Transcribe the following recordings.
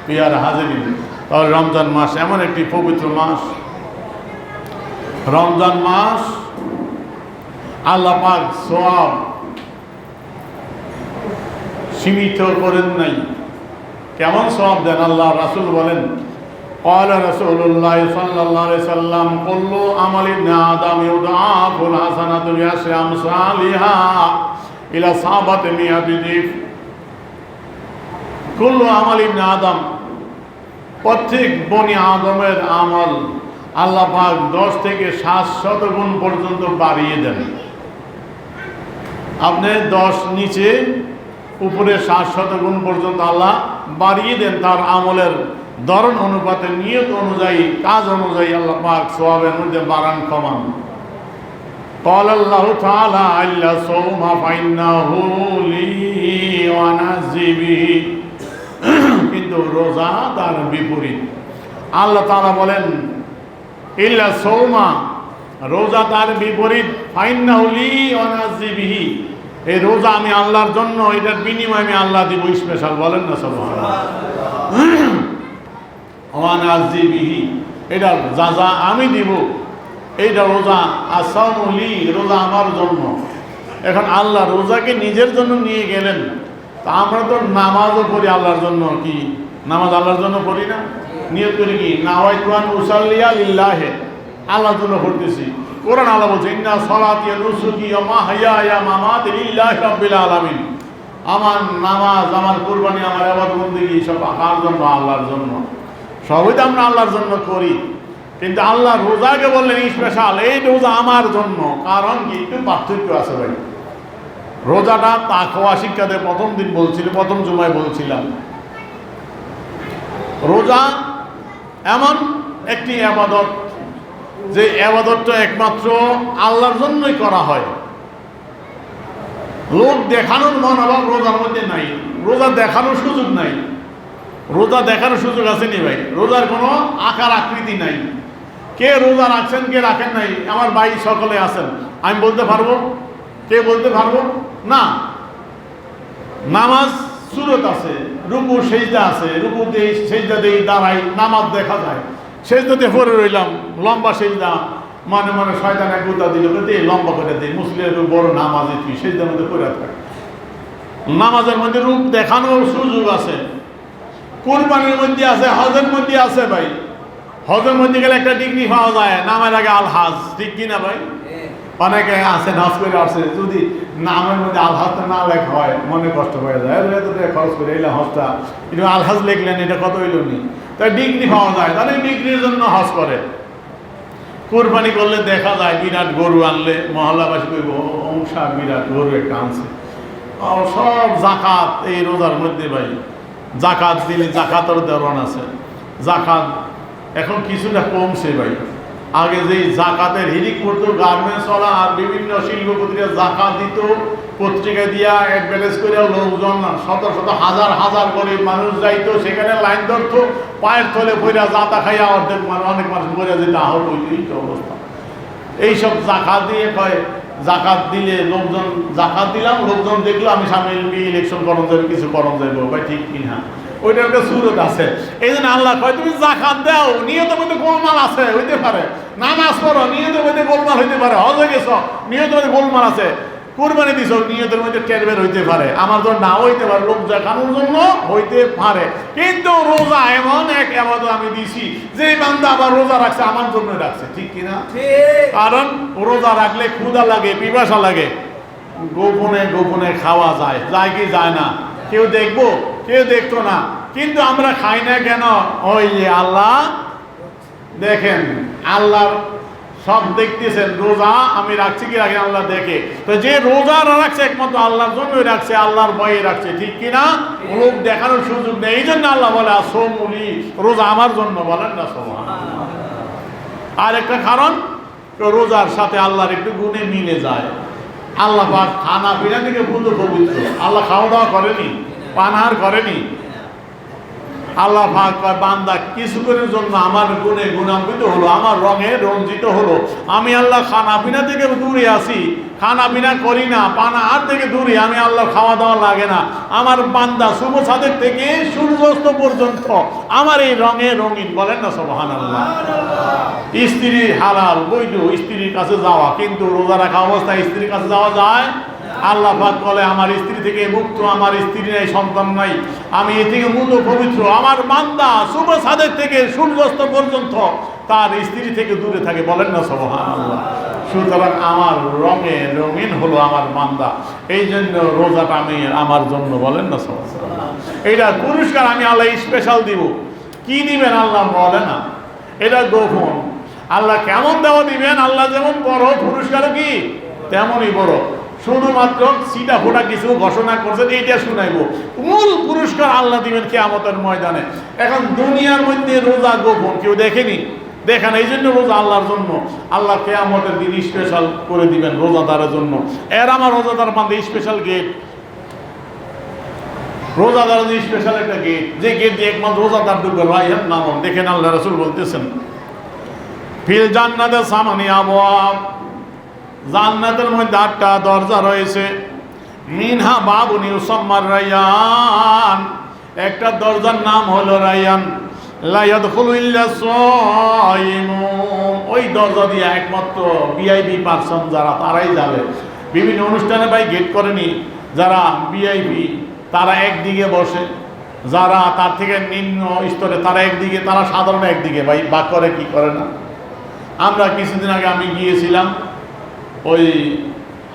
Peer হাজিরিন, তাহলে রমজান মাস এমন একটি পবিত্র মাস। রমজান মাস আল্লাহ পাক সওয়াব সীমিত করেন নাই। কেমন সওয়াব দেন? আল্লাহ রাসূল বলেন, قال رسول الله صلى الله عليه وسلم كل عمل ابن آدم يضاعف الحسنة بعشر أمثالها إلى 700 ضعف। كل عمل ابن آدم, প্রত্যেক বনি আদমের আমল আল্লাহ পাক 10 থেকে 700 গুণ পর্যন্ত বাড়িয়ে দেন। আপনি 10 নিচে উপরে 700 গুণ পর্যন্ত আল্লাহ বাড়িয়ে দেন তার আমলের ধরন অনুপাতে, নিয়ত অনুযায়ী, কাজ অনুযায়ী আল্লাহ পাক সওয়াবের মধ্যে বাড়ান কমান। قال الله تعالى إلا الصوم فإنه لي وأنا أجزي به। কিন্তু রোজা তার বিপরীত। আল্লাহ তাআলা বলেন ইল্লা সওমা, রোজা তার বিপরীত, ফাইন্নাহু লি ওয়া আনা আজজি বিহি। এই রোজা আমি আল্লাহর জন্য, এটার বিনিময় আমি আল্লাহ দিব স্পেশাল। বলেন না সুবহানাল্লাহ। ওয়া আনা আজজি বিহি, এটা যা আমি দিব, এইটা রোজা। আসামু লি, রোজা আমার জন্য। এখন আল্লাহ রোজাকে নিজের জন্য নিয়ে গেলেন, তা আমরা তো নামাজও পড়ি আল্লাহর জন্য। কি নামাজ আল্লাহর জন্য পড়ি না? নিয়ত করি কি, নাওয়াইতু আন উসাল্লিয়া লিল্লাহি, আল্লাহর জন্য পড়তেছি। কোরআন আল্লাহ বলছে ইন্না সলাতি ওয়া নুসুকি ওয়া মাহইয়ায়া ওয়া মামাতি লিল্লাহি রাব্বিল আলামিন। আমার নামাজ, আমার কুরবানি, আমার ইবাদত বন্দেগী সব কার জন্য? আল্লাহর জন্য। সবই তো আমরা আল্লাহর জন্য করি, কিন্তু আল্লাহ রোজাকে বললেন স্পেশাল, এই রোজা আমার জন্য। কারণ কি? একটু পার্থক্য আছে ভাই। রোজাটা তাকওয়া শিক্ষাতে প্রথম দিন বলছিল, প্রথম জুমায় বলছিলাম, রোজা এমন একটি ইবাদত যে ইবাদতটা একমাত্র আল্লাহর জন্যই করা হয়। লোক দেখানোর মনোভাব রোজার মধ্যে নাই, রোজা দেখানোর সুযোগ নাই। রোজা দেখানোর সুযোগ আছে নি ভাই? রোজার কোনো আকার আকৃতি নাই। কে রোজা রাখছেন, কে রাখেন নাই, আমার ভাই সকলে আছেন, আমি বলতে পারবো? কে বলতে পারবো না? নামাজ সুরত আছে, রুকু সেজদা আছে, রুকুতে সেজদা দেই, দাঁড়াই, নামাজ দেখা যায়। সেজদাতে পড়ে রইলাম, লম্বা সেজদা, মানে মানে শয়তানে গুতা দিল, লম্বা করে দেয়। মুসলিমের বড় নামাজে তুই সেজদার মধ্যে পড়ে থাক। নামাজের মধ্যে রূপ দেখানোর সুযোগ আছে, কুরবানির মধ্যে আছে, হজের মধ্যে আছে ভাই। হজের মধ্যে গেলে একটা ডিগ্রি পাওয়া যায়, নামের আগে আল হাজ, ঠিক কিনা ভাই? অনেকে আছে নাচ করে আসছে, যদি নামের মধ্যে আলহাজটা না লেখা হয় মনে কষ্ট হয়ে যায়। খরচ করে এলাম হজটা, কিন্তু আলহাজ লিখলেন, এটা কত হইল নি? তাই ডিগ্রি পাওয়া যায়, তাহলে ডিগ্রির জন্য হজ করে। কোরবানি করলে দেখা যায় বিরাট গরু আনলে মহল্লাবাসী কইব অংশা বিরাট গরু একটা আনছে। সব জাকাত এই রোজার মধ্যে ভাই। জাকাত দিলে জাকাতের ধরন আছে। জাকাত এখন কিছুটা কমছে ভাই। আগে যে জাকাতের হিরিক করতো গার্মেন্টস ওলা আর বিভিন্ন শিল্পপতিরা জাকাত দিত, পত্রিকা দিয়া অ্যাডভার্টাইজ করে লোকজন শত শত হাজার হাজার করে মানুষ যাইতো, সেখানে লাইন ধরতো, পায়ের তলে পইরা জাতা খাইয়া অর্ধেক অনেক মানুষ মরে যেত। আহত হইতো অবস্থা। এইসব জাকাত দিয়ে কয় জাকাত দিলে লোকজন, জাকাত দিলাম, লোকজন দেখলো আমি সামনে ইলেকশন করণ যাবে, কিছু করণ যাবো ভাই, ঠিক কিনা? ওইটার একটা সুরত আছে। এই জন্য আল্লাহ কয় তুমি জাকাত দাও, নিয়তের মধ্যে গোলমাল আছে, হইতে পারে। নামাজ পড়ো, নিয়তের মধ্যে গোলমাল হইতে পারে। হজে গেছ, নিয়তের মধ্যে গোলমাল আছে। কুরবানি দিছ, নিয়তের মধ্যে টেরবের হইতে পারে, আমার জন্য নাও হইতে পারে, লোক দেখানোর জন্য হইতে পারে। কিন্তু রোজা এমন এক ইবাদত আমি দিছি যে বান্দা আবার রোজা রাখছে আমার জন্য রাখছে, ঠিক কিনা? কারণ রোজা রাখলে ক্ষুধা লাগে, পিপাসা লাগে, গোপনে গোপনে খাওয়া যায়, যায় কি যায় না? কেউ দেখবো, কেউ দেখতো না, কিন্তু আমরা খাই না কেন? ওই যে আল্লাহ দেখেন, আল্লাহ সব দেখতেছেন। রোজা আমি রাখছি কি রাখি আল্লাহ দেখে। তো যে রোজা রাখছে একমাত্র আল্লাহর জন্যই রাখছে, আল্লাহর ভয়ে রাখছে, ঠিক কিনা? লোক দেখানোর সুযোগ নেই। এই জন্য আল্লাহ বলে আসৌমুলি, রোজা আমার জন্য। বলেন না সুবহানাল্লাহ। আর একটা কারণ, রোজার সাথে আল্লাহর একটু গুণে মিলে যায়। আল্লাহ পাক খানা পিনা থেকে পুজো পবিত্র। আল্লাহ খাওয়া দাওয়া করেনি, পানাহার করেনি। আল্লাহ পাক কয় বান্দা কিছুক্ষণের জন্য আমার গুণে গুণান্বিত হলো, আমার রঙে রঞ্জিত হলো। আমি আল্লাহ খানা পিনা থেকে দূরে আছি, খানা পিনা করি না, পানা আর থেকে দূরে, আমি আল্লাহ খাওয়া দাওয়া লাগে না। আমার বান্দা শুভ সাদেক থেকে সূর্যাস্ত পর্যন্ত আমার এই রঙে রঙিন। বলেন না সুবহানাল্লাহ। স্ত্রী হালাল বৈধ, স্ত্রীর কাছে যাওয়া, কিন্তু রোজা রাখা অবস্থায় স্ত্রীর কাছে যাওয়া যায়? আল্লাহ পাক বলে আমার স্ত্রী থেকে মুক্ত, আমার স্ত্রী নাই, সন্তান নাই, আমি এ থেকে মুক্ত পবিত্র। আমার বান্দা শুভ সাদেক থেকে সূর্যাস্ত পর্যন্ত তার স্ত্রী থেকে দূরে থাকে। বলেন না সুবহানাল্লাহ। সুতরাং আমার রঙে রঙিন হলো আমার বান্দা, এই জন্য রোজাটা আমি আমার জন্য। বলেন না সুবহানাল্লাহ। এটা পুরস্কার আমি আল্লাহ স্পেশাল দিব। কি দিবেন আল্লাহ বলে না, এটা গোপন। আল্লাহ কেমন দেওয়া দিবেন, আল্লাহ যেমন বড়, পুরস্কারও কি তেমনই বড়। শুধুমাত্র সিটা ফোটা কিছু ঘোষণা করছেন, এইটা শুনাইব। মূল পুরস্কার আল্লাহ দিবেন কিয়ামতের ময়দানে। এখন দুনিয়ার মধ্যে রোজা গোপন, কেউ দেখেনি, দেখেন। এই জন্য রোজা আল্লাহর জন্য। আল্লাহ কিয়ামতের দিন স্পেশাল করে দিবেন রোজাদারের জন্য। এর আমার রোজাদার বান্ধে স্পেশাল গেট, রোজাদারের স্পেশাল একটা গেট, যে গেট দিয়ে একমাত্র রোজাদার ঢুকবে। রায়হান নাম দেখেন, আল্লাহ রাসূল বলতেছেন ফিল জান্নাতে সামানি আবওয়াব, জান্নাতের মধ্যে 8টা দরজা রয়েছে। মিনহা বাবুন ইউসাম্মার রায়্যান, একটা দরজার নাম হলো রায়্যান। লা ইয়াদখুলু ইল্লা সায়িমুন, ওই দরজা দিয়ে একমাত্র ভিআইপি পারসন যারা, তারাই যাবে। বিভিন্ন অনুষ্ঠানে ভাই গেট করেনি, যারা ভিআইপি তারা একদিকে বসে, যারা তার থেকে নিম্ন স্তরে তারা একদিকে, তারা সাধারণ একদিকে। ভাই বাক করে কি করে না। আমরা কিছুদিন আগে আমি গিয়েছিলাম ওই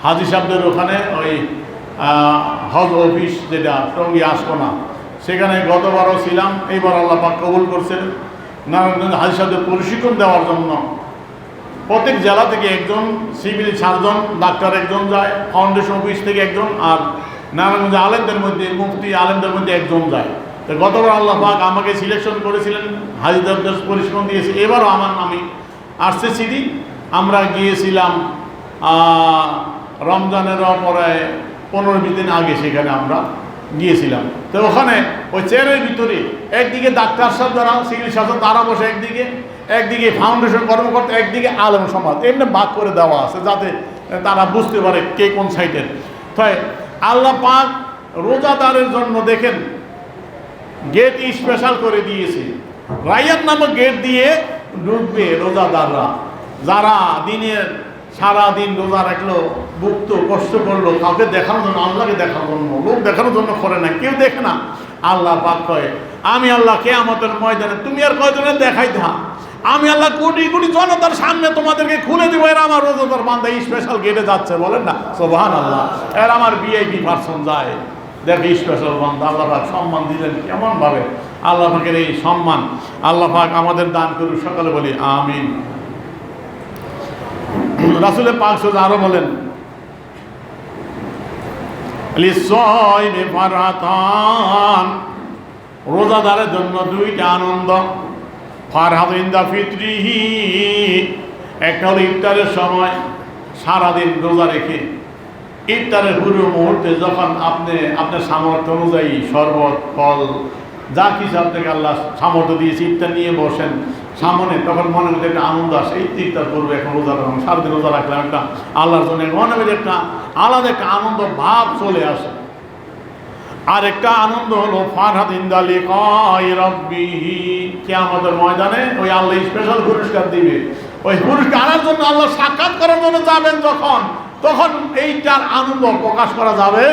হাজি সাহেবদের ওখানে, ওই হজ অফিস যেটা টঙ্গী আশকোনা, সেখানে গতবারও ছিলাম। এইবার আল্লাহ পাক কবুল করছেন। নারায়ণগঞ্জ হাজি সাহেবদের প্রশিক্ষণ দেওয়ার জন্য প্রত্যেক জেলা থেকে একজন, সিভিল সার্জন ডাক্তার একজন যায়, ফাউন্ডেশন অফিস থেকে একজন, আর নারায়ণগঞ্জ আলেমদের মধ্যে মুফতি আলেমদের মধ্যে একজন যায়। তো গতবার আল্লাহ পাক আমাকে সিলেকশন করেছিলেন, হাজিদের প্রশিক্ষণ দিয়েছে। এবারও আমার আমি আসছে সিডি। আমরা গিয়েছিলাম রমজানের পরে 15-20 দিন আগে, সেখানে আমরা গিয়েছিলাম। তো ওখানে ওই চেয়ারের ভিতরে একদিকে ডাক্তার সাহেব যারা সিভিল সার্জন তারা বসে একদিকে, একদিকে ফাউন্ডেশন কর্মকর্তা, একদিকে আলেম সমাজ, এমনি ভাগ করে দেওয়া আছে যাতে তারা বুঝতে পারে কে কোন সাইডের। তাই আল্লাহ পাক রোজাদারের জন্য দেখেন গেট স্পেশাল করে দিয়েছে। রায়্যান নামক গেট দিয়ে ঢুকবে রোজাদাররা, যারা দিনের সারাদিন রোজা রাখলো, ভুক্ত কষ্ট করলো, কাউকে দেখানোর জন্য, আল্লাহকে দেখানোর জন্য, লোক দেখানোর জন্য করে না, কেউ দেখে না। আল্লাহ পাক কয় আমি আল্লাহ কিয়ামতের ময়দানে তুমি আর কয়জনের দেখাই থা, আমি আল্লাহ কোটি কোটি জনতার সামনে তোমাদেরকে খুলে দিব। এর আমার রোজাদার বান্দা স্পেশাল গেটে যাচ্ছে। বলেন না সুবহানাল্লাহ। এর আমার ভিআইপি পারসন যায়, দেখে স্পেশাল বান্দা। আল্লাহ পাক সম্মান দিলেন কেমন ভাবে। আল্লাহ পাকের এই সম্মান আল্লাহ পাক আমাদের দান করুন, সকালে বলি আমিন। রাসূলের পাক সোজা আরো বলেন লিসাইমি ফারহাতান, রোজাদারের জন্য 2টা আনন্দ। ফারহাত ইনদা ফিতরিহি, একটা হলো ইফতারের সময়, সারাদিন রোজা রেখে ইফতারের পূর্ব মুহূর্তে যখন আপনি আপনার সামর্থ্য অনুযায়ী শরবত, ফল, যা কিছু আপনাকে আল্লাহ সামর্থ্য দিয়েছে, ইফতার নিয়ে বসেন সামনে, তখন মনের মধ্যে একটা আনন্দ আসে। ইফতার করবে, এখন রোজা রাখলাম, সারাদিন রোজা রাখলাম, একটা আল্লাহর জন্য মনের মধ্যে একটা আলাদা একটা আনন্দ ভাব চলে আসে। আর একটা আনন্দ হলো ফারহাত ইনদা লিকাই রাব্বিহি, কিয়ামতের ময়দানে ওই আল্লাহ স্পেশাল পুরস্কার দিবে। ওই পুরস্কারের জন্য আল্লাহ সাক্ষাৎ করার জন্য যাবেন যখন, তখন এইটার আনন্দ প্রকাশ করা যাবে।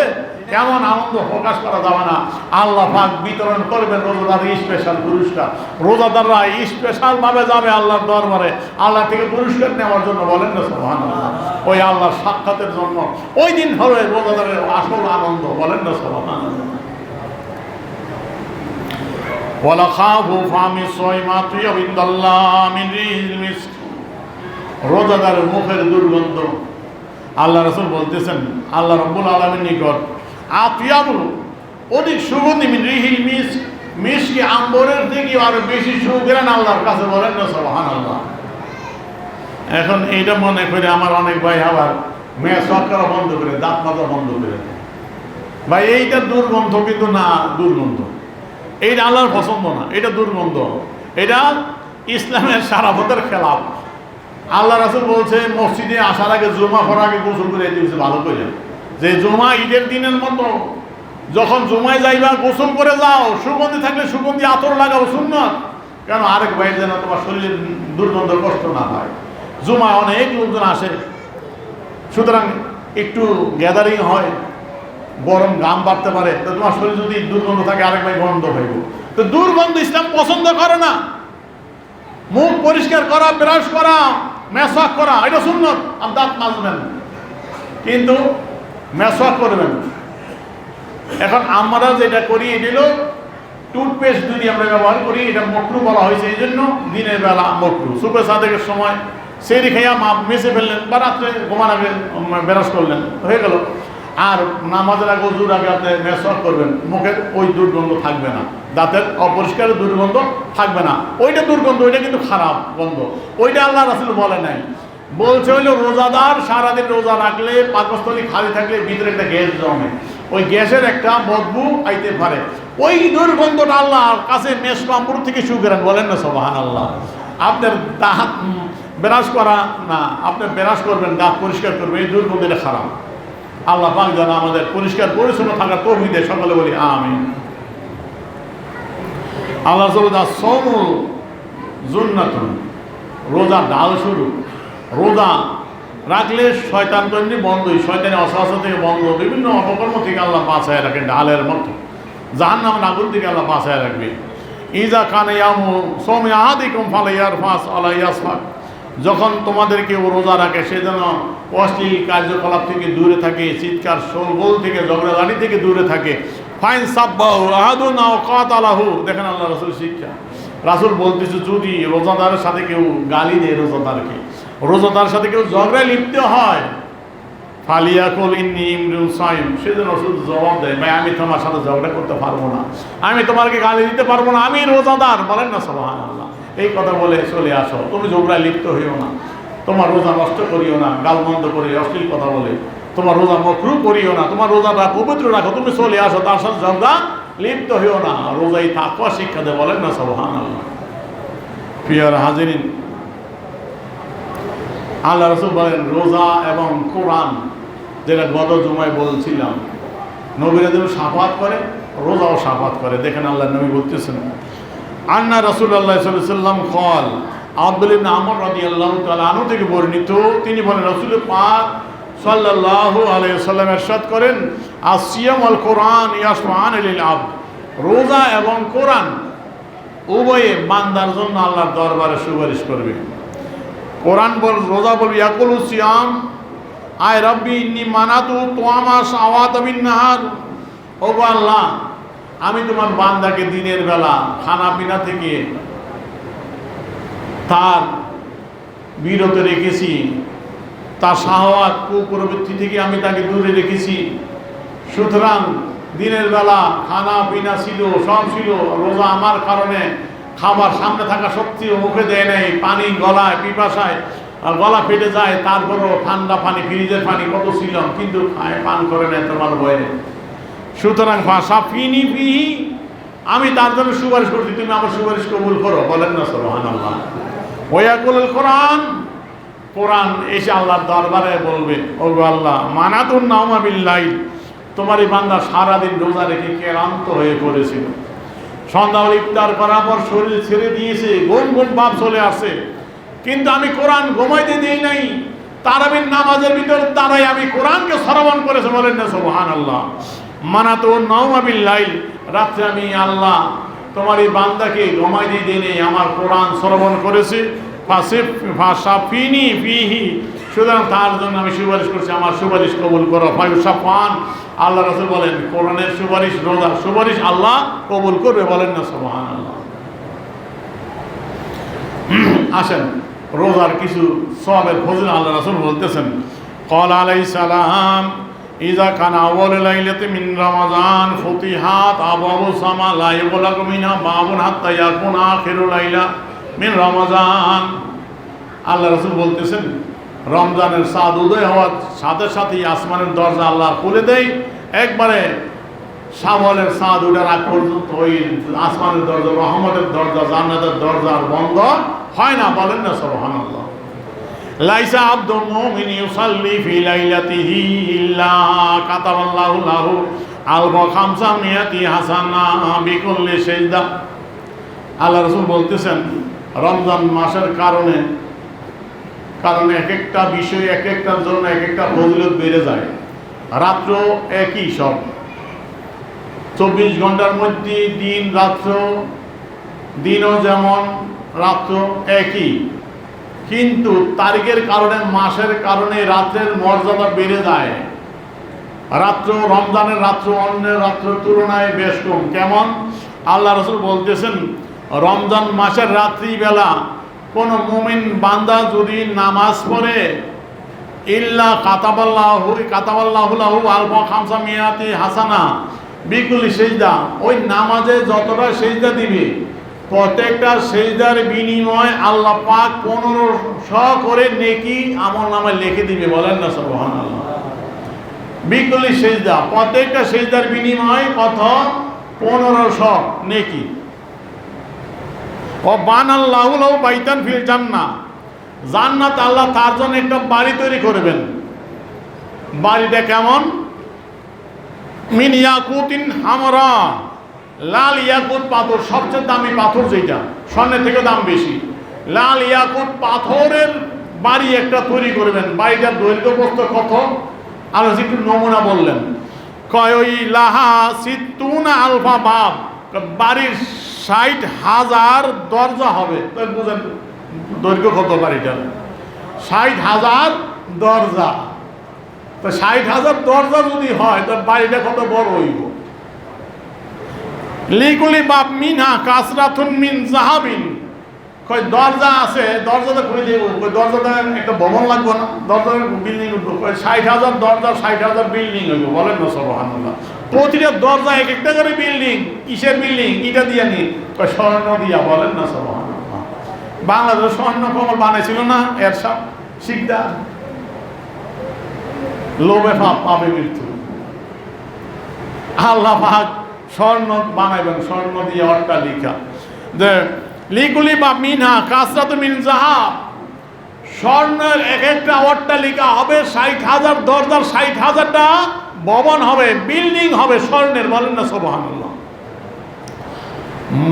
কেমন আনন্দ প্রকাশ করা যাবে না। আল্লাহ পাক বিতরণ করবেন রোজাদার স্পেশাল পুরস্কার। রোজাদাররা স্পেশাল ভাবে যাবে আল্লাহর দরবারে, আল্লাহ থেকে পুরস্কার নেওয়ার জন্য। বলেন না সুবহানাল্লাহ। ওই আল্লাহর সাক্ষাতের জন্য ওই দিন হবে রোজাদারের আসল আনন্দ। বলেন না সুবহানাল্লাহ। ওয়ালা খাফু ফামি সাইমাতু ইয়াবিদাল্লাহ মিন রিহিল মিস্ক, রোজাদারের মুখের দুর্গন্ধ আল্লাহ রাসূল বলতেছেন আল্লাহ রাব্বুল আলামিন নিকট আতিয়াবু, অধিক সুগন্ধি, মিন রিহিল মিস্ক, মিস্কি আম্বরের থেকে আরো বেশি সুগন্ধ আল্লাহর কাছে। বলেন না সুবহানাল্লাহ। এখন এইটা মনে করে আমার অনেক ভাই আবার মেয়ে সরকার বন্ধ করে, দাঁত মাজা বন্ধ করে। ভাই এইটা দুর্গন্ধ কিন্তু না, দুর্গন্ধ এইটা আল্লাহর পছন্দ না, এটা দুর্গন্ধ, এটা ইসলামের সারাফতের খেলাফ। আল্লাহ রাসূল বলছে মসজিদে আসার আগে জুমা পড়ার আগে গোসল করে দিয়েছে ভালো করে, যে জুমা ঈদের দিনের মতো যখন জুমায় যাইবা গোসল করে যাও, সুগন্ধি থাকলে সুগন্ধি আতর লাগাও সুন্নাত, কেন আরেক বাইরে যেন তোমার শরীরের দুর্গন্ধ কষ্ট না হয়। জুমায় অনেক লোকজন আসে, সুতরাং একটু গ্যাদারিং হয়, গরম ঘাম বাড়তে পারে, তো তোমার শরীর যদি দুর্গন্ধ থাকে আরেক ভাই গন্ধ হইব। তো দুর্গন্ধ ইসলাম পছন্দ করে না। মুখ পরিষ্কার করা, ব্রাশ করা, মেসওয়াক করা, এটা সুন্নত। আর দাঁত মাজবেন, কিন্তু মেসওয়াক করবেন। এখন আমরা যেটা করি এটা হলো টুথপেস্ট যদি আমরা ব্যবহার করি, এটা মকরু বলা হয়েছে এই জন্য, দিনের বেলা মকরু। সুপে সাদেকের সময় সেরি খাইয়া মেসে ফেললেন বা রাত্রে ঘুমার আগে ব্রাশ করলেন, হয়ে গেল। আর নামাজের আগে ওযুর আগে আপনি মেসওয়াক করবেন, মুখের ওই দুর্গন্ধ থাকবে না, দাঁতের অপরিষ্কার দুর্গন্ধ থাকবে না। ওইটা দুর্গন্ধ, ওইটা কিন্তু খারাপ গন্ধ, ওইটা আল্লাহ রাসূল বলে নাই। বলছে হইলো রোজাদার সারাদিন রোজা রাখলে পাকস্থলী খালি থাকলে ভিতরে একটা গ্যাস জমে, ওই গ্যাসের একটা বদবু আইতে পারে, ওই দুর্গন্ধটা আল্লাহর কাছে মেসকামপুর থেকে শুকরান, বলেন না সুবহানাল্লাহ। আপনার দাঁত ব্রাশ করা না, আপনি ব্রাশ করবেন, দাঁত পরিষ্কার করবেন, এই দুর্গন্ধটা খারাপ। আল্লাহ পাক যেন আমাদের পরিষ্কার পরিচ্ছন্ন থাকার তৌফিক দেয়, সকলে বলি আমিন। আল্লাহ সৌমু জুন্নাতুন, রোজা ডাল শুরু। রোজা রাখলে শয়তান তো এমনি বন্ধই, শয়তানের অসহাসা থেকে বন্ধ, বিভিন্ন অপকর্ম থেকে আল্লাহ বাঁচায় রাখে, ডালের মতো জাহান্নামের আগুন থেকে আল্লাহ বাঁচায় রাখবে। ইজা কানে ইয়ামু সৌমি আহাদিকুম ফালাইয়ারফাস ওয়ালা ইয়াসফাক, যখন তোমাদেরকে ও রোজা রাখে সে যেন অশ্লীল কার্যকলাপ থেকে দূরে থাকে, চিৎকার শোরগোল থেকে, ঝগড়াঝাটি থেকে দূরে থাকে। ফাইন সাব্বাহু আহাদুন আও কাতালাহু, দেখেন আল্লাহ রাসূল শিক্ষা। রাসূল বলতেছে যদি রোজাদারের সাথে কেউ গালি দেয়, রোজাদার সাথে কেউ ঝগড়ায় লিপ্ত হয়, ফালিয়াকুল ইন্নী ইমরুন সাইম, সেজন্য শুধু জবাব দেয়, ভাই আমি তোমার সাথে ঝগড়া করতে পারবো না, আমি তোমাকে গালি দিতে পারবো না, আমি রোজাদার, বলেন না সুবহানাল্লাহ। এই কথা বলে চলে আসো, তুমি ঝগড়ায় লিপ্ত হইও না, তোমার রোজা নষ্ট করিও না, গালমন্দ করে অশ্লীল কথা বলে তোমার রোজা মকরু করিও না, তোমার রোজাটা পবিত্র রাখো, তুমি চলে আসো, তার সাথে ঝগড়া লিপ্ত হইও না, রোজাই তাকওয়া শিক্ষা দেয়, বলেন না সুবহানাল্লাহ। প্রিয় হাজিরিন, আল্লাহ রাসূল বলেন রোজা এবং কোরআন, যেটা গত জুমায় বলছিলাম, নবীরা যেন শাফাত করে, রোজাও শাফাত করে। দেখেন আল্লাহ নবী বলতেছেন, আন্না রাসূলুল্লাহ সাল্লাল্লাহু আলাইহি ওয়াসাল্লাম কল, আব্দুল্লাহ ইবনে আমর রাদিয়াল্লাহু তাআলা আনহু থেকে বর্ণিত, তিনি বলেন রাসূল পাক সাল্লাল্লাহু আলাইহি ওয়াসাল্লাম ইরশাদ করেন, আসিয়াম ওয়াল কোরআন ইয়াশফাআন লিল আবদ, রোজা এবং কোরআন উভয়ে বান্দার জন্য আল্লাহর দরবারে সুপারিশ করবে। কোরআন বল, রোজা বলবে ইয়াকুলু সিয়াম আয় রব্বি ইন্নী মানাতু তুআমা শাওয়াতা বিন নাহার, ওগো আল্লাহ আমি তোমার বান্দাকে দিনের বেলা খানা পিনা থেকে তার বিরত রেখেছি, তার শাহওয়াত কুপ্রবৃত্তি থেকে আমি তাকে দূরে রেখেছি। সুতরাং দিনের বেলা খানা পিনা ছিল, সব ছিল, রোজা আমার কারণে খাবার সামনে থাকা সত্ত্বেও মুখে দেয় নাই, পানি গলায় পিপাসায় গলা ফেটে যায়, তারপরও ঠান্ডা পানি, ফ্রিজের পানি কত ছিল, কিন্তু পান করে নেয় তোমার ভয়ে। সুতরাং ফাসাফিনি ফিহি, আমি তার জন্য সুপারিশ করছি, তুমি আমার সুপারিশ কবুল করো, বলেন না সুবহানাল্লাহ। ওয়ায়াকুল কোরআন, কোরআন এসে আল্লাহর দরবারে বলবে, ওগো আল্লাহ মানাতুন নাওমা বিল্লাইল, তোমার এই বান্দা সারাদিন রোজা রেখে ক্লান্ত হয়ে পড়েছিল, সন্ধ্যাবেলা ইফতার করার পর শরীর ছেড়ে দিয়েছে, ঘুম ঘুম ভাব চলে আসে, কিন্তু আমি কোরআন ঘুমাইতে দিই নাই, তারাবির নামাজের ভিতর দাঁড়াই আমি কোরআনকে শ্রবণ করেছে, বলেন না সুবহানাল্লাহ। মানাতুন নাওমা বিল্লাইল, রাত্রে আমি আল্লাহ তোমার এই বান্দাকে ঘুমাইতে দিই নাই, আমার কোরআন শ্রবণ করেছে, ফাসাফিনি ফিহি, সুতরাং তার জন্য আমি সুপারিশ করছি, আমার সুপারিশ কবুল করো। ফায়ুসাফান, আল্লাহ রাসূল বলেন কোরআনের সুপারিশ, রোজার সুপারিশ আল্লাহ কবুল করবে, বলেন না সুবহানাল্লাহ। আসেন রোজার কিছু সওয়াবের ফজিলত আল্লাহ রাসূল বলতেছেন, ক্বাল আলাইহিস সালাম ইযা কানা আউয়ালু লাইলাতি মিন রমাযান ফুতিহাত আবওয়াবু সামা লা ইগলাকু মিনহা বাবুন হাত্তা ইয়াকুনা আখিরু লাইলা মিন রমাযান। আল্লাহ রাসূল বলতেছেন রমজানের চাঁদ উদয় হওয়ার সাথে সাথেই আসমানের দরজা আল্লাহ খুলে দেয়, একবারে শাওয়ালের চাঁদ ওঠার আগ পর্যন্ত ওই আসমানের দরজা, রহমতের দরজা, জান্নাতের দরজা আর বন্ধ হয় না। বলেন না সুবহানাল্লাহ। লাইসা আব্দুল মুমিন ইউসাল্লি ফি লাইলাতিহি ইল্লা কাতাবাল্লাহু লাহু আলফা খামসা মিয়াতি হাসানা বিকুল্লি সিজদা। আল্লাহ রাসূল বলতেছেন রমজান মাসের কারণে এক একটা বিষয় এক একটার জন্য এক একটা ফজিলত বেড়ে যায়। রাত্র একই সব, 24 ঘন্টার মধ্যে দিন রাত্র, দিনও যেমন রাত্র একই, কিন্তু তারিখের কারণে মাসের কারণে রাত্রের মর্যাদা বেড়ে যায়। রাত্র রমজানের রাত্র অন্য রাত্রের তুলনায় বেশ কম। কেমন? আল্লাহ রাসূল বলতেছেন রমজান মাসের রাত্রিবেলা কোন মুমিন বান্দা যদি নামাজ পড়ে ইল্লা কাতাবাল্লাহু লাহু আলফা খামসা মিয়াতি হাসানা বিকুল্লি সিজদা, ওই নামাজে যতটা সিজদা দিবে প্রত্যেকটা সিজদার বিনিময়ে আল্লাহ পাক 1500 করে নেকি আমলনামায় লিখে দিবে। বলেন না সুবহানাল্লাহ। বিকুল্লি সিজদা, প্রত্যেকটা সিজদার বিনিময়ে কত? 1500 নেকি। ও বানাল্লাহু লাহু বাইতান ফিল জান্নাহ, জান্নাত আল্লাহ তার জন্য একটা বাড়ি তৈরি করবেন। বাড়িটা কেমন? মিন ইয়াকুতিন হামরা, লাল ইয়াকুত পাথর, সবচেয়ে দামি পাথর যেটা, স্বর্ণের থেকে দাম বেশি। লাল ইয়াকুত পাথরের বাড়ি একটা তৈরি করবেন। বাড়িটার দৈর্ঘ্য প্রস্থ কত? আর একটু নমুনা বললেন, কয় ওই লাহা সিত্তুনা আলফা বাব, বাড়ির 60,000 দরজা হবে। বুঝেন দৈর্ঘ্য কত বাড়িটার? 60,000 দরজা। তো 60,000 দরজা যদি হয় তো বাড়িটা কত বড় হইব? লিকুলি বাব মিনহা কাসরাতুন মিন যাহাবিন, কই দরজা আছে, দরজাটা খুলে দেব, কই দরজাটা একটা ভবন লাগবে না? দরজার বিল্ডিং উঠবো, কই 60,000 দরজা 60,000 বিল্ডিং হইব। বলেন না সুবহানাল্লাহ। প্রতিটা দরজা এক একটা করে বিল্ডিং। কিসের বিল্ডিং? ইটা দিয়া নি, কই স্বর্ণ দিয়া। বলেন না সুবহানাল্লাহ। বাংলাদেশ স্বর্ণ কমল বানাইছিল না এরশাদ শিকদার? লোভে পাবে মৃত্যু। আল্লাহ পাক স্বর্ণ বানাইবেন, স্বর্ণ দিয়ে অট্টালিকা। যে লিকুলি বা মিনহা কাসরাতু মিন যাহাব, স্বর্ণের এক একটা অট্টালিকা হবে 60,000 দরজার, 60,000টা ভবন হবে, বিল্ডিং হবে স্বর্ণের। বলেন না সুবহানাল্লাহ।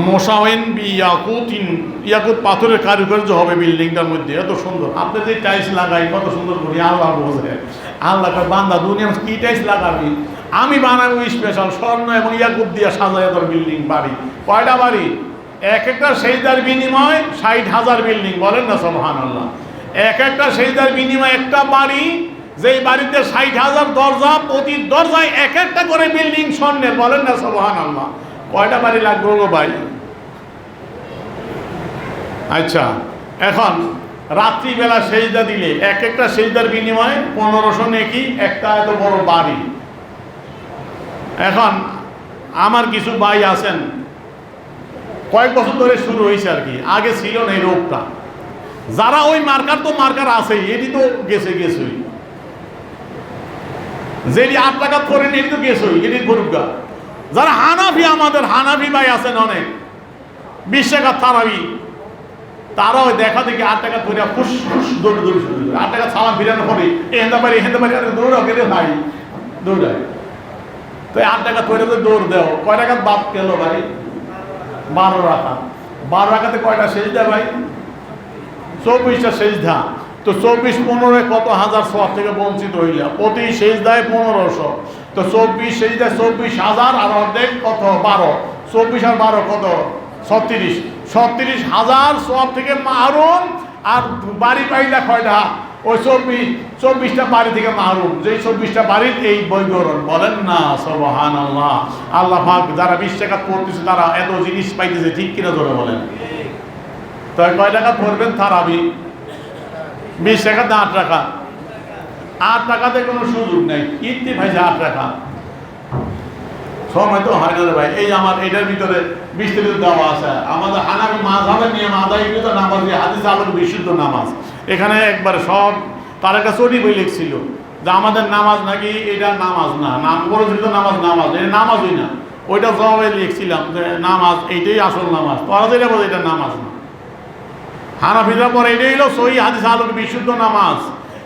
মোসাওয়েন বি ইয়াকুতিন, ইয়াকুত পাথরের কারুকার্য হবে বিল্ডিংটার মধ্যে। এত সুন্দর। আপনি যে টাইলস লাগাই কত সুন্দর করি, আল্লাহ বোঝে। আল্লাহকে বান্দা দুনিয়া কি টাইলস লাগাবি? আমি বানাবো স্পেশাল স্বর্ণ এবং ইয়াকুত দিয়ে সাজায় তোর বিল্ডিং বাড়ি। কয়টা বাড়ি? এক একটা সেজদার বিনিময় 60,000 বিল্ডিং। বলেন না সুবহানাল্লাহ। এক একটা সেজদার বিনিময় একটা বাড়ি, যেই বাড়িতে 60,000 দরজা, প্রতি দরজায় এক একটা করে বিল্ডিং স্বর্ণের। বলেন না সুবহানাল্লাহ। কয়টা বাড়ি লাগবে গো ভাই? আচ্ছা, এখন রাত্রিবেলা সেজদা দিলে এক একটা সেজদার বিনিময়ে 1500 নেকি, একটা এত বড় বাড়ি। এখন আমার কিছু ভাই আছেন, কয়েক বছর ধরে শুরু হয়েছে আর কি, আগে ছিল না এই রোগটা। যারা ওই মার্কার, তো মার্কার আছে, এটি তো গেছই, যেটি 8 টাকা করেন এটি তো গেছই, এটি গরুগা। যারা হানাফি, আমাদের হানাফি ভাই আছেন অনেক, 20 টাকা তারাবি, তারাও দেখা দেখি 8 টাকা ধরে ফুস ফুস দৌড়ে শুরু করে। 8 টাকা সালাম ফিরানো পরে হেঁদে পারি দৌড়াও, কেটে ভাই দৌড়ায়। তো 8 টাকা ধরে তো দৌড় দেও, কয় টাকা বাদ গেল ভাই? 12 রাখা। 12 রাখাতে কয়টা সেজদা ভাই? 24টা সেজদা। তো 24 15 কত হাজার সওয়াব থেকে বঞ্চিত হইলা। প্রতি সেজদায় 1500, তো 24 সেজদায় 24,000 আর অর্ধেক কত? 12। 24 আর 12 কত? 36। 36,000 সওয়াব থেকে মাহরুম। আর বাড়ি পাইলা কয়টা? ওই 24টা বাড়ি থেকে মাহরুম। যেই 24টা বাড়ির এই বৈবরণ। বলেন না সুবহানাল্লাহ। আল্লাহ পাক যারা 20 টাকা পড়তেছে তারা এত জিনিস পাইতেছে, ঠিক কিনা ধরে বলেন? তাই কয় টাকা পড়বেন তারাবি? 20 টাকা, 8 টাকা। 8 টাকাতে কোনো সুযোগ নেই। ইতি ভাই 8 টাকা সময় তো হয় না রে ভাই। এই আমার এটার ভিতরে বিস্তারিত দেওয়া আছে। আমাদের হানাফি মাযহাবের নিয়ম আদায়কৃত নামাজ, হাদিস আলোক বিশুদ্ধ নামাজ। এখানে একবার সব, তার একটা চটি বই লিখছিল যে আমাদের নামাজ নাকি এটা নামাজ না, নাম পরিচিত নামাজ নামাজ, এটা নামাজই না। ওইটা জবাবে লিখছিলাম যে নামাজ এইটাই আসল নামাজ, তোরা যেটা বলে এটা নামাজ না। হানাফিরা পরে এটাই হলো সহিহ হাদিস আলোকে বিশুদ্ধ নামাজ।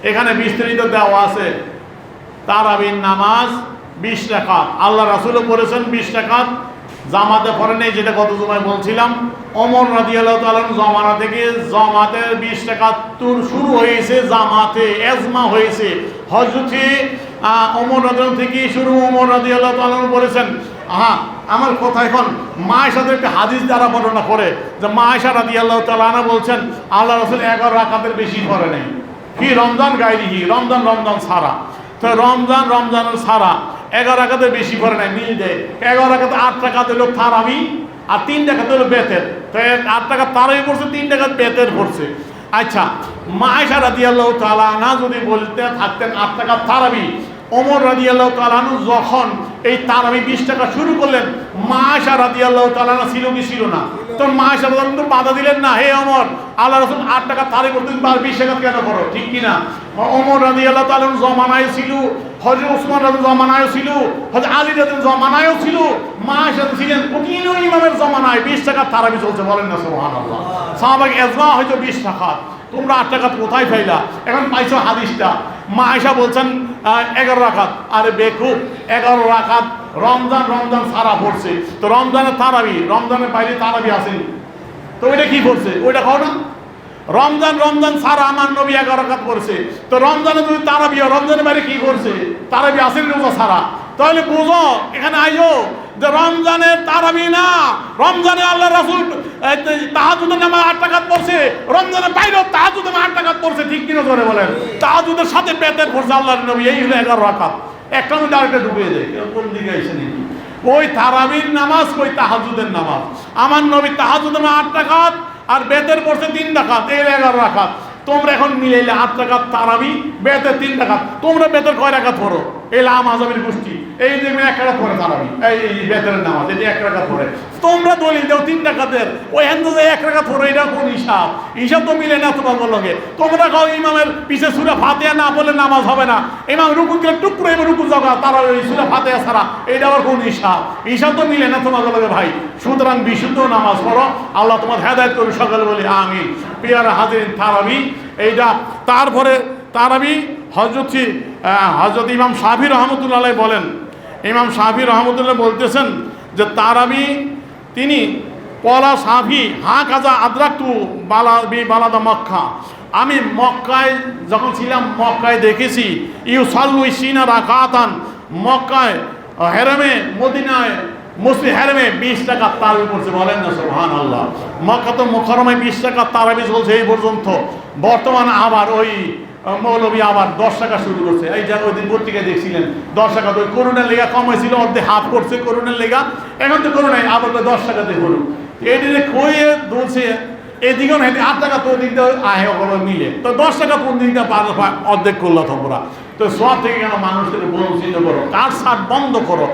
এখানে বিস্তারিত দেওয়া আছে। তারাবির নামাজ 20 রাকাত, আল্লাহ রাসূলও পড়েছেন 20 রাকাত, জামাতে পড়ে নেই, যেটা গত জুমায় বলছিলাম। ওমর রাদিয়াল্লাহু তাআলা জমানা থেকে জামাতের 20 রাকাত শুরু হয়েছে, জামাতে এজমা হয়েছে। হযরতে ওমর রাদিয়াল্লাহু থেকে শুরু, ওমর রাদিয়াল্লাহু তাআলা বলেছেন। আমার কথা এখন মা আয়েশাদের একটা হাদিস দ্বারা বর্ণনা করে যে মা আয়েশা রাদিয়াল্লাহু তাআলা আনহা বলছেন আল্লাহ রাসূল 11 রাকাতের বেশি পড়ে নাই। কি রমজান গায়রিহি, রমজান ছাড়া। তো রমজানের ছাড়া 11 রাকাতের বেশি পড়ে নাই, মিল দেয়। 11 রাকাতে 8 রাকাত হলো তারাবি আর 3 রাকাত হলো বেতের। তো 8 রাকাত তারাবি পড়ছে, 3 রাকাত বেতের পড়ছে। আচ্ছা, মা আয়েশা রাদিয়াল্লাহু তাআলা আনহা যদি বলতে থাকতেন 8 রাকাত তারাবি, ওমর রাদিয়াল্লাহু তাআলা আনহু যখন এই তারাবি 20 টাকা শুরু করলেন, মা আয়েশা রাদিয়াল্লাহু তাআলা আনহা ছিল কি ছিল না? তো মা আয়েশা রাদিয়াল্লাহু তাআলা বাধা দিলেন না, হে ওমর, আল্লাহ রাসূল 8 টাকা তারাবি পড়তে 20 টাকা কেন করো, ঠিক কি না? ওমর রাদিয়াল্লাহু তাআলা জমানায় ছিল, হযরত ওসমান রাদিয়াল্লাহু জমানায় ছিল, হযরত আলী রাদিয়াল্লাহু জমানায়ও ছিল, মা আয়েশা ছিলেন, প্রতিদিনও ইমামের জমানায় 20 টাকা তারাবি চলছে, বলেন না সুবহানাল্লাহ। সাহাবায়ে ইজমা হয়তো 20 টাকা, তোমরা 8 টাকা কোথায় পাইলা? এখন পাইছো হাদিসটা। মা আয়েশা বলছেন 11 রাকাত। আরে বেকুব, 11 রাকাত রমজান সারা পড়ছে। তো রমজানের তারাবি, রমজানের বাইরে তারাবি আসেনি, তো ওইটা কি করছে? ওইটা খাও না। রমজান সারা আমার নবী 11 রাকাত পড়ছে। তো রমজানে যদি তারাবি, রমজানের বাইরে কি করছে? তারাবি আসেনি রোজা সারা। তাহলে বুঝো এখানে আইও যে রমজানের তারাবি না, রমজানে আল্লাহ রাসূল তাহাজ্জুদের নামাজ 8 রাকাত পড়ছে, রমজানের বাইরেও তাহাজ্জুদের 8 রাকাত পড়ছে, ঠিক কিনা জোরে বলেন? তাহাজ্জুদের সাথে বেতের পড়ছে আল্লাহর নবী, এই হলো 11 রাকাত। একটা মধ্যে আরেকটা ঢুকিয়ে দেয়, কোন দিকে আইছে নাকি? ওই তারাবির নামাজ, ওই তাহাজ্জুদের নামাজ। আমার নবী তাহাজ্জুদের 8 রাকাত আর বেতের পড়ছে 3 রাকাত, এই 11 রাকাত। তোমরা এখন মিলাইলে 8 রাকাত তারাবি, বেতের 3 রাকাত। তোমরা বেতের কয় রাকাত পড়ো? এই লাম আযামের গোষ্ঠী এই দেখবেন 1 রাকাত পড়ে তারাবি, এই বেতের নামাজ এটি 1 রাকাত পড়ে। তোমরা দলিল দাও 3 রাকাতের, ওই আন্দাজে 1 রাকাত পড়ে, এটা কোন হিসাব তো মিলে না তোমাদের লগে। তোমরা কও ইমামের পিছে সূরা ফাতিহা না বলে নামাজ হবে না, ইমাম রুকু দিলে টুকরো এবার রুকু যাওয়া, তারা ওই সূরা ফাতিহা ছাড়া, এটা আবার কোন হিসাব তো মিলে না তোমাদের লগে ভাই। সুতরাং বিশুদ্ধ নামাজ পড়ো, আল্লাহ তোমার হেদায়েত করুন, সকলে বলি আমিন। প্রিয়ারা হাজিরিন, তারাবি এইটা। তারপরে তারাবি হযরত ইমাম শাফি রহমতুল্লাহ আলাইহি বলেন, ইমাম শাফি রহমতুল্লাহ বলতেছেন যে তারাবি তিনি পলা শাফি হা কাজা আদরাকতু বালাদা মক্কা, আমি মক্কায় যখন ছিলাম মক্কায় দেখেছি ইউসাল্লু 20 রাকাতান, মক্কায় হেরামে মদিনায় মুসলিম হেরামে 20 টাকা তারাবি পড়ছে, বলেন না সুবহানাল্লাহ। মক্কা তো মুকাররমায় 20 টাকা তারাবি চলছে এই পর্যন্ত। বর্তমানে আবার ওই মৌলবী আবার 10 টাকা শুরু করছে। এই যে ওই দিন পত্রিকায় দেখছিলেন 10 টাকা, তো করোনার লেগা কম হয়েছিল, অর্ধে হাফ করছে করোনার লেগা, এখন তো করোনায় আবার 10 টাকাতে করুন। এদিকে কইয়ে দলছে এদিকেও 8 টাকা, তো ওদিক দিয়ে আহে ওগুলো মিলে, তো 10 টাকা কোন দিকটা অর্ধেক করলো তোমরা। তো সব থেকে কেন মানুষকে বঞ্চিত করো? কার সাথ বন্ধ করো,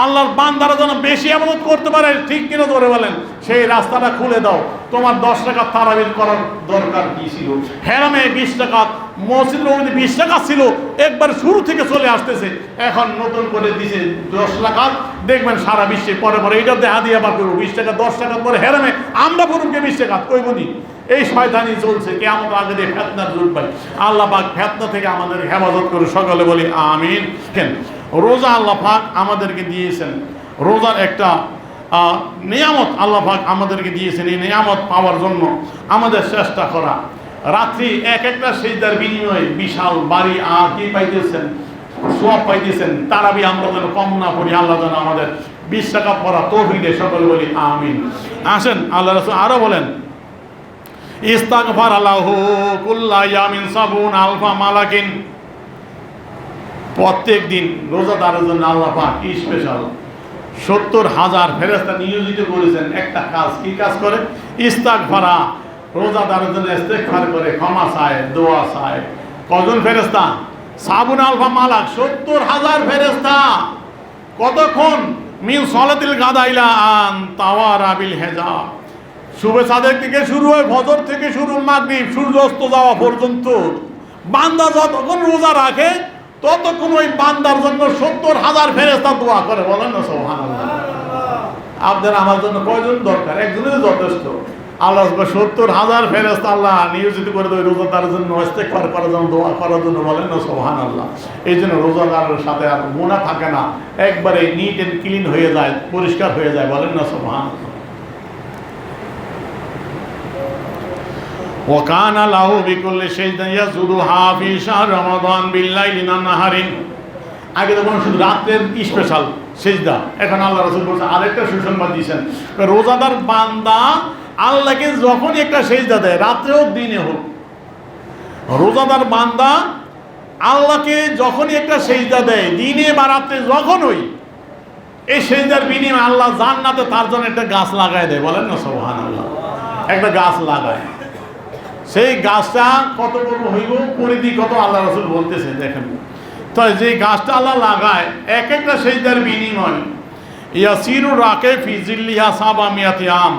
আল্লাহর বান্দারা যেন বেশি ইবাদত করতে পারে, ঠিক কিনা ধরে বলেন, সেই রাস্তাটা খুলে দাও। তোমার 10 টাকা তারাবির করার দরকার কি ছিল? হেরামে 20 টাকা, মসজিদের মধ্যে 20 টাকা ছিল, একবার শুরু থেকে চলে আসতেছে, এখন নতুন করে দিছে 10 টাকা। দেখবেন সারা বিশ্বে পরে পরে এটা দেখা দিয়ে আবার করবো 20 টাকা, 10 টাকা পরে হেরামে আমরা পড়ুনকে 20 টাকা কইবনি। এই শয়তানি চলছে, কেমন আগে দিয়ে ফেতনার যুগ ভাই। আল্লাহ পাক ফেতনা থেকে আমাদের হেফাজত করে, সকলে বলি আমিন। কেন রোজা আল্লাহ পাক আমাদেরকে দিয়েছেন, রোজার একটা নিয়ামত আল্লাহ পাক আমাদেরকে দিয়েছেন। এই নিয়ামত পাওয়ার জন্য আমাদের চেষ্টা করা। রাত্রি একটা সিজদার বিনিময়ে বিশাল বাড়ি আর কি পাইতেছেন, সওয়াব পাইতেছেন। তারাবি আমরা যেন কম না পড়ি, আল্লাহ যেন আমাদের 20 টাকা পড়া তৌফিক দেয়, সকলে বলি আমিন। আসেন, আল্লাহ রাসূল আরো বলেন, ইস্তাগফার লাহু কুল্লা ইয়ামিন 70 আলফা মালাকিন। প্রত্যেক দিন রোজাদারের জন্য আল্লাহ পাক স্পেশাল 70,000 ফেরেশতা নিয়োজিত করেছেন একটা কাজ। কি কাজ করে? ইস্তাগফারা, রোজাদারের জন্য ইস্তেগফার করে, ক্ষমা চায়, দোয়া চায়। কজন ফেরেশতা? 70 আলফা মালাক, 70,000 ফেরেশতা। কতক্ষণ? মিন সলাতিল গাদাইলা আন তাওয়ারা বিল হিজাব, শুভে সাদেক থেকে শুরু হয়, ফজর থেকে শুরু, মাগরিব সূর্য অস্ত যাওয়া পর্যন্ত। বান্দা যতক্ষণ রোজা রাখে ততক্ষণ ওই বান্দার জন্য 70,000 ফেরেশতা দোয়া করে, বলেন না সুবহানাল্লাহ। আপনার আমার জন্য কয়জন দরকার? একজনের যথেষ্ট। আল্লাহ 70,000 ফেরেশতা আল্লাহ নিয়োজিত করে দেয় রোজাদারের জন্য, ইস্তেগফার করার জন্য, দোয়া করার জন্য, বলেন না সুবহানাল্লাহ। এই জন্য রোজাদারের সাথে আর গুনাহ থাকে না, একবারে নিট এন্ড ক্লিন হয়ে যায়, পরিষ্কার হয়ে যায়, বলেন না সুবহানাল্লাহ। وكان له بكل شيء يسجدها في شهر رمضان بالليل والنهار। আগে তো কোনো শুধু রাতের স্পেশাল সেজদা, এখন আল্লাহ রাসূল বলছেন আরেকটা সুসংবাদ দিয়েছেন, রোজাদার বান্দা আল্লাহকে যখনই একটা সেজদা দেয়, রাত্রে হোক দিনে হোক, রোজাদার বান্দা আল্লাহকে যখনই একটা সেজদা দেয়, দিনে বা রাত্রে যখনই, এই সেজদার বিনিময়ে আল্লাহ জান্নাতে তার জন্য একটা গাছ লাগায় দেয়, বলেন না সুবহানাল্লাহ। একটা গাছ লাগায়, সেই গাছটা কত বড় হইব, পরিধি কত, আল্লাহ রাসূল বলতেছে দেখেন। তো যে গাছটা আল্লাহ লাগায় এক একটা সেজদার বিনিময়, ইয়াসিরু রাকে ফি জিল্লিহা সাবামিয়াতি আম।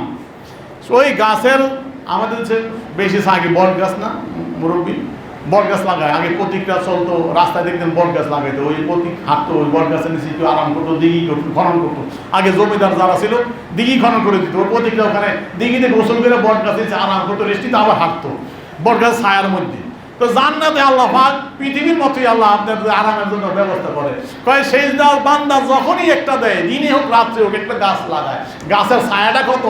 ওই গাছের আমাদের যে বেশি আগে বট গাছ না মুরব্বী, বট গাছ লাগায়, আগে প্রতীকটা চলতো, রাস্তায় দেখতেন বট গাছ লাগাইতো, ওই প্রতীক হাঁটতো, ওই বট গাছের নিচে একটু আরাম করতো, দিঘি খনন করতো। আগে জমিদার যারা ছিল দিঘি খনন করে দিত, ওই প্রতীকটা ওখানে দিঘিতে গোসল করে বট গাছে আরাম করতো, রেস্টিতে আবার হাঁটতো বট গাছ ছায়ার মধ্যে। তো জান্নাতে আল্লাহ পাক পৃথিবীর মতোই আল্লাহ আপনাদের আরামের জন্য ব্যবস্থা করে। কয় সেজদা বান্দা যখনই একটা দেয়, দিনে হোক রাত্রে হোক, একটা গাছ লাগায়, গাছের ছায়াটা কত,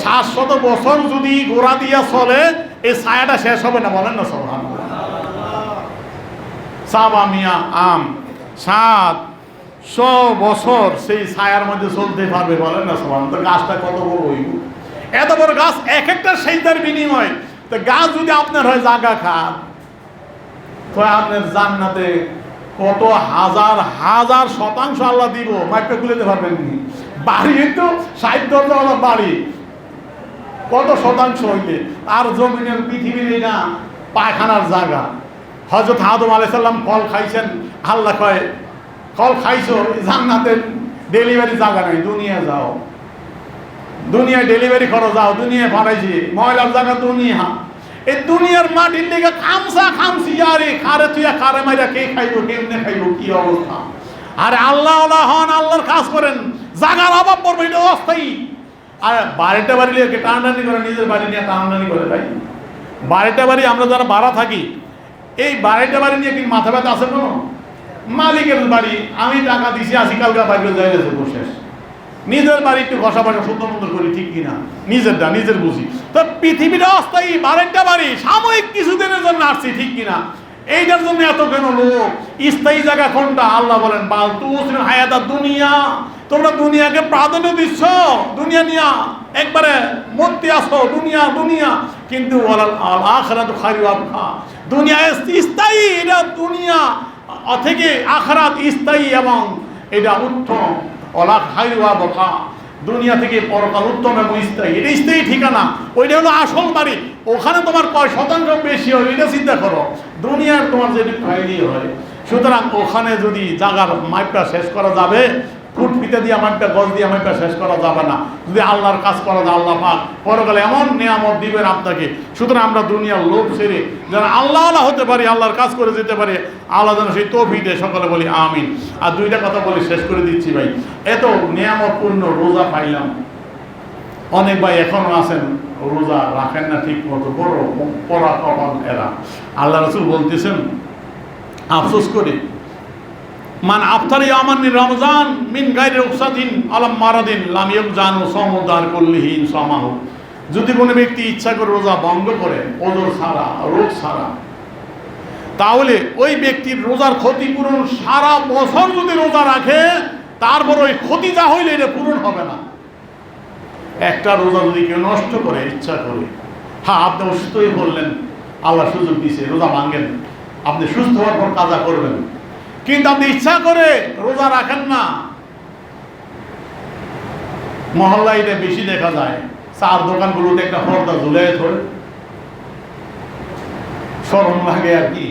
700 বছর যদি গোড়া দিয়া চলে, এই ছায়াটা শেষ হবে না, বলেন না সুবহানাল্লাহ। সাবামিয়া আম, 700 বছর সেই ছায়ার মধ্যে চলতে পারবে, বলেন না সুবহানাল্লাহ। তো গাছটা কত বড় হইব, এত বড় গাছ, এক একটা সেজদার বিনিময়। তো গাছ যদি আপনার হয় জাগা খান, তো আপনার জান্নাতে কত হাজার হাজার শতাংশ আল্লাহ দিব, মাইপে খুলেতে পারবেন নি। বাড়ি তো 60 দরজাওয়ালা বাড়ি, কত শতাংশ হইলে, আর জমিনের পৃথিবীর এটা পায়খানার জায়গা। হযরত আদম আলাইহিস সালাম ফল খাইছেন, আল্লাহ কয় ফল খাইছো, জান্নাতে ডেলিভারি জায়গা নাই, দুনিয়া যাও, দুনিয়ায় ডেলিভারি করো, যাও, দুনিয়ায় পাঠাইছি, ময়লার জায়গা দুনিয়া। এই দুনিয়ার মাটির লেগে খামসা খামসি, আরে খারে তুইয়া খারে মাইরা কে খাইবো, কেমনে খাইবো, কি অবস্থা। আরে আল্লাহ আল্লাহ হন, আল্লাহর কাজ করেন, জাগার অভাব পড়বে, এটা অস্থায়ী। আর বাড়িটা বাড়ি নিয়ে টানাটানি করে, নিজের বাড়ি নিয়ে টানাটানি করে, তাই বাড়িটা বাড়ি আমরা যারা ভাড়া থাকি, এই বাড়িটা বাড়ি নিয়ে কি মাথা ব্যথা আছে কোনো? মালিকের বাড়ি, আমি টাকা দিছি, আসি কালকা বাইরে যাই গেছে বসে। নিজের বাড়ি একটু ঘষা বাসা সুন্দর সুন্দর করি, ঠিক কিনা, নিজেরটা নিজের বুঝি। তো পৃথিবীটা অস্থায়ী, বাড়িটা বাড়ি সাময়িক কিছুদিনের জন্য আসছি, ঠিক কিনা। এইটার জন্য এত কেন লোক, স্থায়ী জায়গা কোনটা? আল্লাহ বলেন বাল তুসির হায়াতা দুনিয়া, তোমরা দুনিয়াকে প্রাধান্য দিচ্ছ, দুনিয়া নিয়া একবারে মরতে আসো, দুনিয়া দুনিয়া, কিন্তু আল আখিরাতু খায়রু ওয়া আবকা। দুনিয়া স্থায়ী, এটা দুনিয়া থেকে আখিরাত স্থায়ী এবং এটা উত্তম। ওয়ালা খায়রু ওয়া আবকা, দুনিয়া থেকে পরকাল উত্তম এবং স্থায়ী, এটা স্থায়ী ঠিকানা, ওইটা হলো আসল বাড়ি। ওখানে তোমার কয় শতাংশ বেশি হয় এটা চিন্তা করো, দুনিয়ার তোমার যেটা ফাইলি হয়। সুতরাং ওখানে যদি জায়গার মাইপটা শেষ করা যাবে, ফুট ফিতে দিয়ে মাইপটা, গজ দিয়ে মাইপটা শেষ করা যাবে না। যদি আল্লাহর কাজ করা যায়, আল্লাহ পাক পরকালে এমন নিয়ামত দিবেন আপনাকে। সুতরাং আমরা দুনিয়ার লোভ ছেড়ে যেন আল্লাহ আল্লাহ হতে পারি, আল্লাহর কাজ করে যেতে পারি, আল্লাহ যেন সেই তৌফিক দেয়, সকলে বলি আমিন। আর দুইটা কথা বলে শেষ করে দিচ্ছি ভাই, এত নিয়ামতপূর্ণ রোজা পাইলাম, অনেক ভাই এখনো আছেন রোজা রাখেন না ঠিক মতো, বড় পড়া কপাল এরা। আল্লাহ রাসূল বলতেছেন আফসোস করে, মান আফতারি আমানি রমজান মিন গায়রি রুখসাতিন আলাম মারাদিন লাম ইয়াবজানু সামুদার কুল্লিহিন সামাহু। যদি কোনো ব্যক্তি ইচ্ছা করে রোজা ভঙ্গ করে, ওজর ছাড়া, রোগ ছাড়া, তাহলে ওই ব্যক্তির রোজার ক্ষতিপূরণ সারা বছর যদি রোজা রাখে, তারপর ওই ক্ষতি যা হইলে এটা পূরণ হবে না। একটা রোজা যদি কেউ নষ্ট করে ইচ্ছা করে, হ্যাঁ আপনি অসুস্থ হয়ে বললেন, আল্লাহ সুযোগ দিছে, রোজা ভাঙেন, আপনি সুস্থ হওয়ার পর কাজা করবেন, কিন্তু আপনি ইচ্ছা করে রোজা রাখেন না। মহল্লা এটা বেশি দেখা যায়, চার দোকানগুলোতে একটা পর্দা ঝুলে ধরে, শরম লাগে আর কি,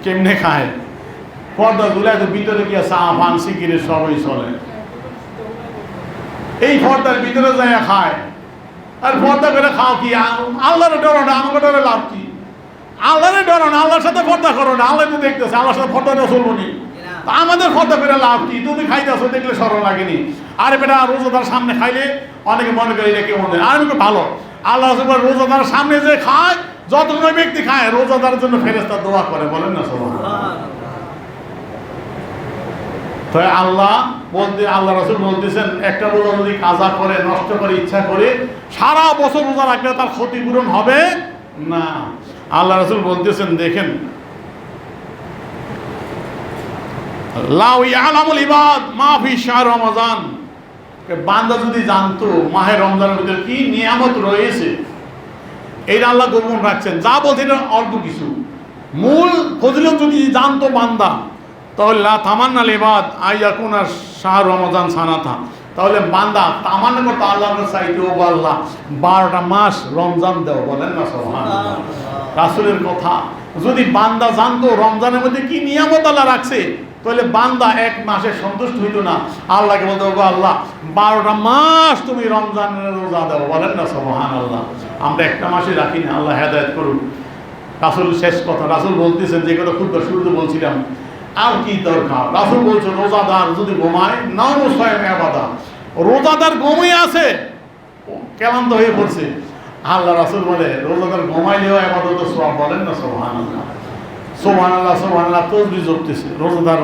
কেমনে খায়, পর্দা ঝুলে তো ভিতরে গিয়ে চা পান সিগারেট সবই চলে, এই পর্দার ভিতরে যায় খায়। আর পর্দা করে খাও কি, আল্লাহর ডর না, আমাকে ডরে লাভ কি? আল্লাহরে ডরো না, আল্লাহর সাথে পর্দা করো না, আল্লাহ তো দেখতেছে, আল্লাহর সাথে পর্দা দিয়ে চলবো নি। তা আমাদের পর্দা করে লাভ কি? তুমি খাইতেছো দেখলে সরল লাগেনি। আরে বেটা রোজাদার সামনে খাইলে অনেকে মনে করে এটা কেমন, আর আমি ভালো আল্লাহ রোজাদার সামনে যে খায়, যতগুলো ব্যক্তি খায় রোজাদারের জন্য ফেরেশতা দোয়া করে, বলেন না সুবহানাল্লাহ। তো আল্লাহ রাসূল বলতেছেন একটা রোজা যদি কাজা করে, নষ্ট করে, ইচ্ছা করে সারা বছর রোজা রাখলে তার ক্ষতিপূরণ হবে না। আল্লাহ রাসূল বলতেছেন দেখেন, লাউ ইয়ালামুল ইবাদ মা ফি শাহর রমাজান, বান্দা যদি জানতো মাহে রমজানের ভিতরে কি নিয়ামত রয়েছে, এইটা আল্লাহ গোপন রাখছেন। যা বলছে এটা অল্প কিছু, মূল ফজিলত যদি জানতো বান্দা, তাহলে লা তামান্নাল ইবাদ আইয়াকুনা শাহর রমাজান সানাতা, তাহলে বান্দা তামান্না করতো আল্লাহর চাইতে, ও আল্লাহ 12টা মাস রমজান দেও, বলেন না সুবহানাল্লাহ। রাসূলের কথা, যদি বান্দা জানতো রমজানের মধ্যে কি নিয়ামত আল্লাহ রাখছে, তাহলে বান্দা এক মাসে সন্তুষ্ট হইতো না, আল্লাহকে বলতো গো আল্লাহ 12টা মাস তুমি রমজানের রোজা দাও, বলেন না সুবহানাল্লাহ। আমরা একটা মাসে রাখি না, আল্লাহ হেদায়েত করুন। রাসূল শেষ কথা, রাসূল বলতেছেন যে কথা খুব শুরুতে বলছিলাম, আর কি দরকার? রাসূল বলছেন রোজাদার যদি ঘুমায় নাও মুসাইম ইবাদা, রোজাদার ঘুমিয়ে আছে, ক্লান্ত হয়ে পড়ছে, আল্লাহ রাসূল বলে রোজাদার ঘুমাইলেও ইবাদত সওয়াব, বলেন না সুবহানাল্লাহ। সুবহানাল্লাহ সুবহানাল্লাহ তসবিহ জপতেছে, রোজাদার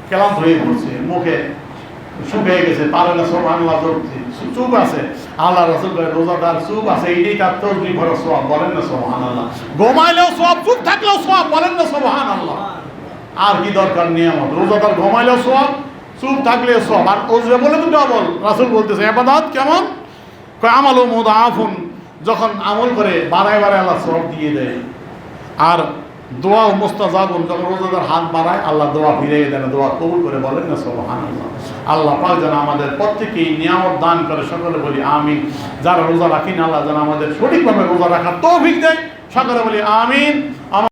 ক্লান্ত হয়ে পড়ছে, মুখে শুকিয়ে গেছে, পারে না সুবহানাল্লাহ জপতে, চুপ আছে, আল্লাহ রাসূল বলে রোজাদার চুপ আছে, এইটাই তার তসবিহ ভরা সওয়াব, বলেন না সুবহানাল্লাহ। ঘুমাইলেও সওয়াব, চুপ থাকলেও সওয়াব, বলেন না সুবহানাল্লাহ। আর কি দরকার নিয়ামত? রোজাদার ঘুমাইলেও সওয়াব, চুপ থাকলেও সওয়াব। আর ওজরে বলে তো ডবল। রাসূল বলতেছে ইবাদত কেমন? কয় আমালু মুদাআফুন, যখন আমল করে বাড়ায় বাড়ায় আল্লাহ সওয়াব দিয়ে দেয়। আর দোয়া মুস্তাজাবুন, যখন রোজাদার হাত বাড়ায় আল্লাহ দোয়া ফিরিয়ে দেন, দোয়া কবুল করে, বলেন না সুবহানাল্লাহ। আল্লাহ পাক যেন আমাদের প্রত্যেকেই নিয়ামত দান করে, সকলে বলি আমিন। যারা রোজা রাখেন আল্লাহ যেন আমাদের সঠিকভাবে রোজা রাখার তৌফিক দেয়, সকলে বলি আমিন।